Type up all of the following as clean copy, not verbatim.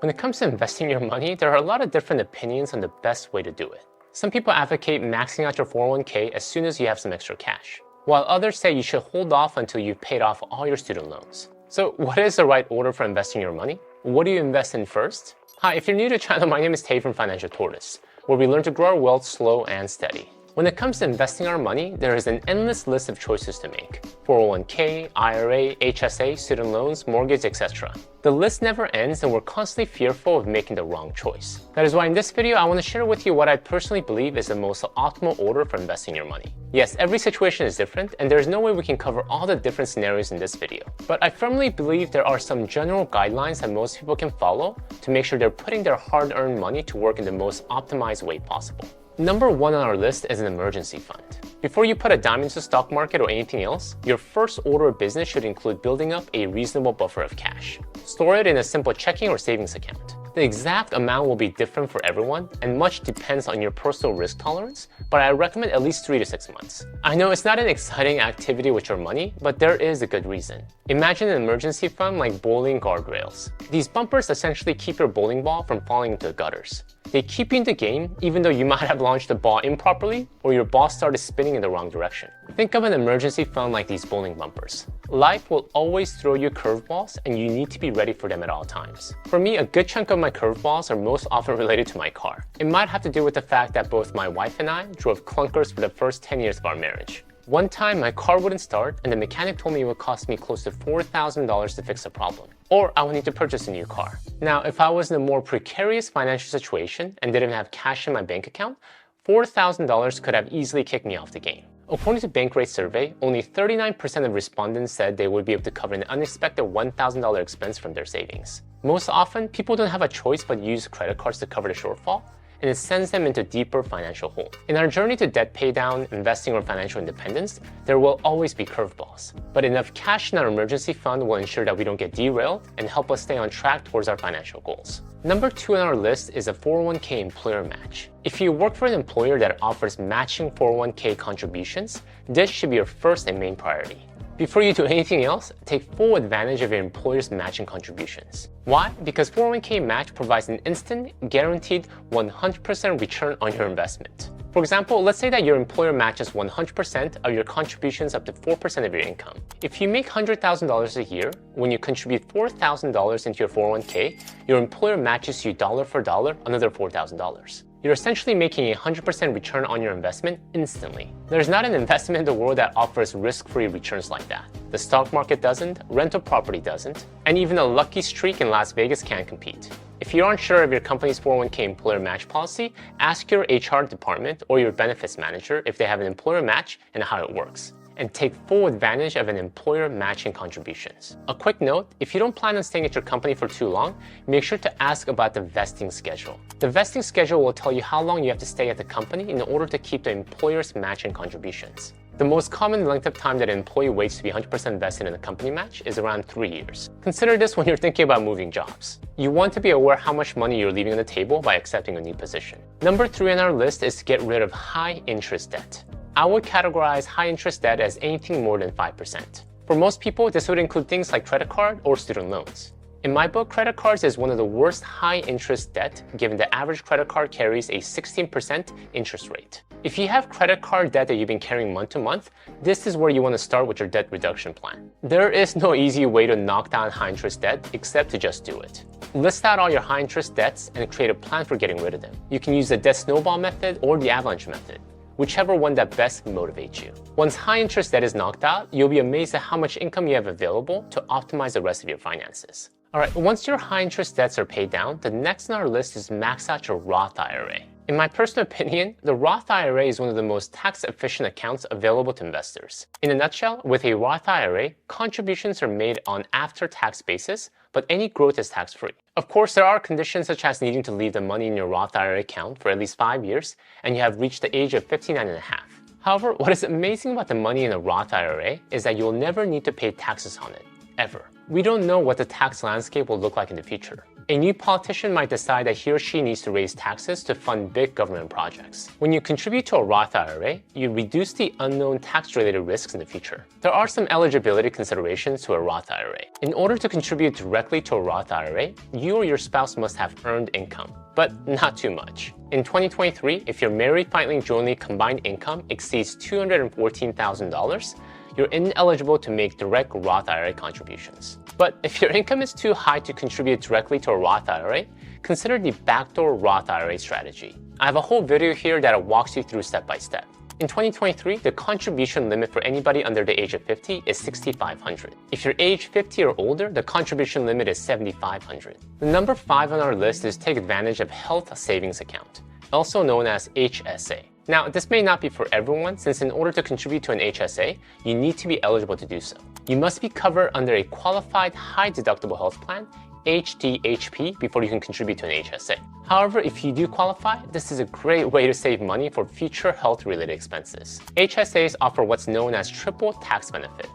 When it comes to investing your money, there are a lot of different opinions on the best way to do it. Some people advocate maxing out your 401k as soon as you have some extra cash, while others say you should hold off until you've paid off all your student loans. So what is the right order for investing your money? What do you invest in first? Hi, if you're new to the channel, my name is Tay from Financial Tortoise, where we learn to grow our wealth slow and steady. When it comes to investing our money, there is an endless list of choices to make. 401k, IRA, HSA, student loans, mortgage, etc. The list never ends and we're constantly fearful of making the wrong choice. That is why in this video, I want to share with you what I personally believe is the most optimal order for investing your money. Yes, every situation is different and there's no way we can cover all the different scenarios in this video. But I firmly believe there are some general guidelines that most people can follow to make sure they're putting their hard-earned money to work in the most optimized way possible. Number one on our list is an emergency fund. Before you put a dime into the stock market or anything else, your first order of business should include building up a reasonable buffer of cash. Store it in a simple checking or savings account. The exact amount will be different for everyone, and much depends on your personal risk tolerance, but I recommend at least 3 to 6 months. I know it's not an exciting activity with your money, but there is a good reason. Imagine an emergency fund like bowling guardrails. These bumpers essentially keep your bowling ball from falling into the gutters. They keep you in the game even though you might have launched the ball improperly or your ball started spinning in the wrong direction. Think of an emergency fund like these bowling bumpers. Life will always throw you curveballs and you need to be ready for them at all times. For me, a good chunk of my curveballs are most often related to my car. It might have to do with the fact that both my wife and I drove clunkers for the first 10 years of our marriage. One time, my car wouldn't start and the mechanic told me it would cost me close to $4,000 to fix the problem, or I would need to purchase a new car. Now, if I was in a more precarious financial situation and didn't have cash in my bank account, $4,000 could have easily kicked me off the game. According to Bankrate survey, only 39% of respondents said they would be able to cover an unexpected $1,000 expense from their savings. Most often, people don't have a choice but use credit cards to cover the shortfall, and it sends them into deeper financial hole. In our journey to debt paydown, investing, or financial independence, there will always be curveballs. But enough cash in our emergency fund will ensure that we don't get derailed and help us stay on track towards our financial goals. Number 2 on our list is a 401k employer match. If you work for an employer that offers matching 401k contributions, this should be your first and main priority. Before you do anything else, take full advantage of your employer's matching contributions. Why? Because 401k match provides an instant, guaranteed 100% return on your investment. For example, let's say that your employer matches 100% of your contributions up to 4% of your income. If you make $100,000 a year, when you contribute $4,000 into your 401k, your employer matches you dollar for dollar another $4,000. You're essentially making a 100% return on your investment instantly. There's not an investment in the world that offers risk-free returns like that. The stock market doesn't, rental property doesn't, and even a lucky streak in Las Vegas can't compete. If you aren't sure of your company's 401k employer match policy, ask your HR department or your benefits manager if they have an employer match and how it works, and take full advantage of an employer matching contributions. A quick note, if you don't plan on staying at your company for too long, make sure to ask about the vesting schedule. The vesting schedule will tell you how long you have to stay at the company in order to keep the employer's matching contributions. The most common length of time that an employee waits to be 100% vested in a company match is around 3 years. Consider this when you're thinking about moving jobs. You want to be aware how much money you're leaving on the table by accepting a new position. Number 3 on our list is to get rid of high interest debt. I would categorize high interest debt as anything more than 5%. For most people, this would include things like credit card or student loans. In my book, credit cards is one of the worst high interest debt given the average credit card carries a 16% interest rate. If you have credit card debt that you've been carrying month to month, this is where you want to start with your debt reduction plan. There is no easy way to knock down high interest debt except to just do it. List out all your high interest debts and create a plan for getting rid of them. You can use the debt snowball method or the avalanche method, whichever one that best motivates you. Once high interest debt is knocked out, you'll be amazed at how much income you have available to optimize the rest of your finances. Alright, once your high interest debts are paid down, the next on our list is max out your Roth IRA. In my personal opinion, the Roth IRA is one of the most tax-efficient accounts available to investors. In a nutshell, with a Roth IRA, contributions are made on after-tax basis, but any growth is tax-free. Of course, there are conditions such as needing to leave the money in your Roth IRA account for at least 5 years, and you have reached the age of 59 and a half. However, what is amazing about the money in a Roth IRA is that you'll never need to pay taxes on it, ever. We don't know what the tax landscape will look like in the future. A new politician might decide that he or she needs to raise taxes to fund big government projects. When you contribute to a Roth IRA, you reduce the unknown tax-related risks in the future. There are some eligibility considerations to a Roth IRA. In order to contribute directly to a Roth IRA, you or your spouse must have earned income, but not too much. In 2023, if your married filing jointly combined income exceeds $214,000, you're ineligible to make direct Roth IRA contributions. But if your income is too high to contribute directly to a Roth IRA, consider the backdoor Roth IRA strategy. I have a whole video here that walks you through step by step. In 2023, the contribution limit for anybody under the age of 50 is $6,500. If you're age 50 or older, the contribution limit is $7,500. The number 5 on our list is take advantage of Health Savings Account, also known as HSA. Now, this may not be for everyone, since in order to contribute to an HSA, you need to be eligible to do so. You must be covered under a qualified high deductible health plan, HDHP, before you can contribute to an HSA. However, if you do qualify, this is a great way to save money for future health-related expenses. HSAs offer what's known as triple tax benefit.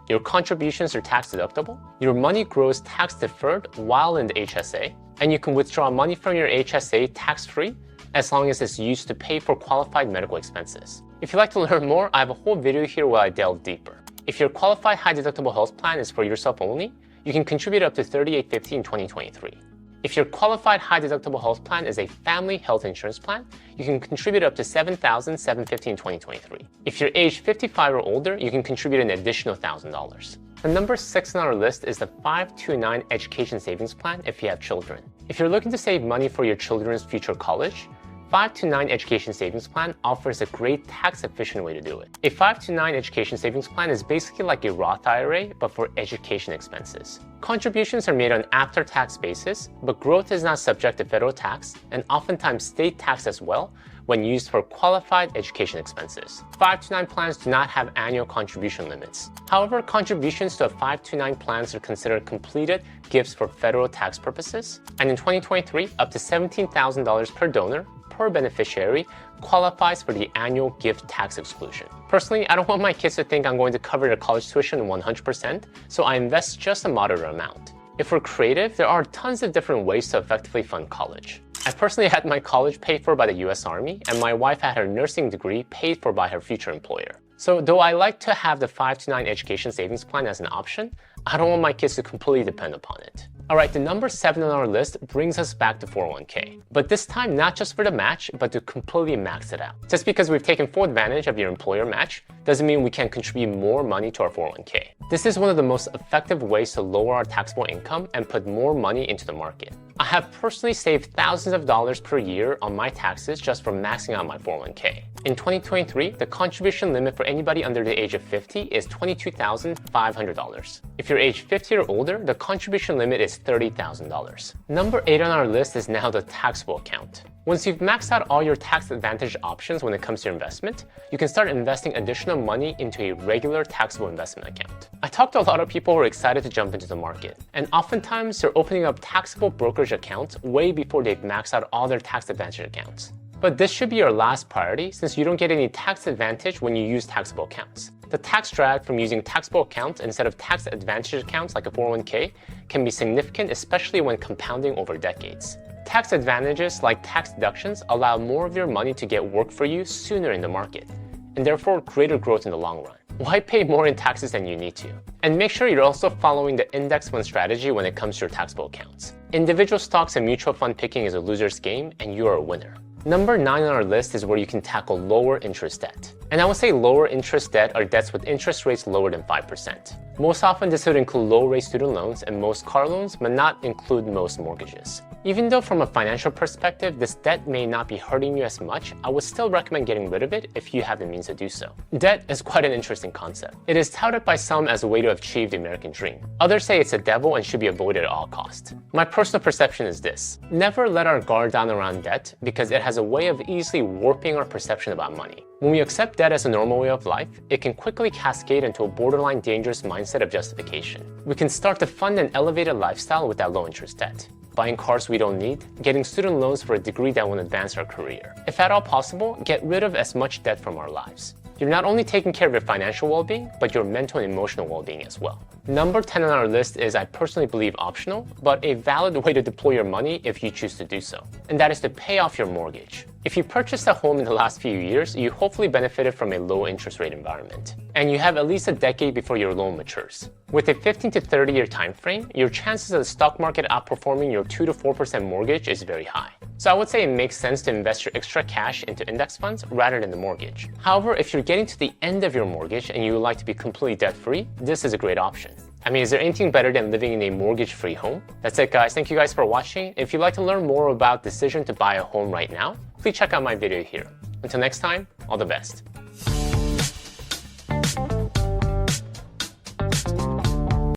Your contributions are tax deductible, your money grows tax deferred while in the HSA, and you can withdraw money from your HSA tax-free as long as it's used to pay for qualified medical expenses. If you'd like to learn more, I have a whole video here where I delve deeper. If your qualified high deductible health plan is for yourself only, you can contribute up to $3,850 in 2023. If your qualified high deductible health plan is a family health insurance plan, you can contribute up to $7,750 in 2023. If you're age 55 or older, you can contribute an additional $1,000. The number 6 on our list is the 529 Education Savings Plan if you have children. If you're looking to save money for your children's future college, 529 Education Savings Plan offers a great tax-efficient way to do it. A 529 Education Savings Plan is basically like a Roth IRA, but for education expenses. Contributions are made on after-tax basis, but growth is not subject to federal tax and oftentimes state tax as well when used for qualified education expenses. 529 plans do not have annual contribution limits. However, contributions to a 529 plans are considered completed gifts for federal tax purposes, and in 2023, up to $17,000 per donor per beneficiary qualifies for the annual gift tax exclusion. Personally, I don't want my kids to think I'm going to cover their college tuition 100%, so I invest just a moderate amount. If we're creative, there are tons of different ways to effectively fund college. I personally had my college paid for by the US Army, and my wife had her nursing degree paid for by her future employer. So though I like to have the 529 Education Savings Plan as an option, I don't want my kids to completely depend upon it. Alright, the number 7 on our list brings us back to 401k. But this time, not just for the match, but to completely max it out. Just because we've taken full advantage of your employer match doesn't mean we can contribute more money to our 401k. This is one of the most effective ways to lower our taxable income and put more money into the market. I have personally saved thousands of dollars per year on my taxes just from maxing out my 401k. In 2023, the contribution limit for anybody under the age of 50 is $22,500. If you're age 50 or older, the contribution limit is $30,000. Number 8 on our list is now the taxable account. Once you've maxed out all your tax advantage options when it comes to your investment, you can start investing additional money into a regular taxable investment account. I talked to a lot of people who are excited to jump into the market, and oftentimes they're opening up taxable brokerage accounts way before they've maxed out all their tax advantage accounts. But this should be your last priority since you don't get any tax advantage when you use taxable accounts. The tax drag from using taxable accounts instead of tax advantage accounts like a 401k can be significant, especially when compounding over decades. Tax advantages like tax deductions allow more of your money to get work for you sooner in the market, and therefore greater growth in the long run. Why pay more in taxes than you need to? And make sure you're also following the index fund strategy when it comes to your taxable accounts. Individual stocks and mutual fund picking is a loser's game, and you are a winner. Number 9 on our list is where you can tackle lower interest debt. And I would say lower interest debt are debts with interest rates lower than 5%. Most often this would include low-rate student loans and most car loans, but not include most mortgages. Even though from a financial perspective, this debt may not be hurting you as much, I would still recommend getting rid of it if you have the means to do so. Debt is quite an interesting concept. It is touted by some as a way to achieve the American dream. Others say it's a devil and should be avoided at all costs. My personal perception is this: never let our guard down around debt because it has a way of easily warping our perception about money. When we accept debt as a normal way of life, it can quickly cascade into a borderline dangerous mindset of justification. We can start to fund an elevated lifestyle with that low interest debt. Buying cars we don't need, getting student loans for a degree that won't advance our career. If at all possible, get rid of as much debt from our lives. You're not only taking care of your financial well-being, but your mental and emotional well-being as well. Number 10 on our list is, I personally believe, optional, but a valid way to deploy your money if you choose to do so. And that is to pay off your mortgage. If you purchased a home in the last few years, you hopefully benefited from a low interest rate environment. And you have at least a decade before your loan matures. With a 15 to 30 year time frame, your chances of the stock market outperforming your 2 to 4% mortgage is very high. So I would say it makes sense to invest your extra cash into index funds rather than the mortgage. However, if you're getting to the end of your mortgage and you would like to be completely debt-free, this is a great option. I mean, is there anything better than living in a mortgage-free home? That's it, guys. Thank you guys for watching. If you'd like to learn more about the decision to buy a home right now, please check out my video here. Until next time, all the best.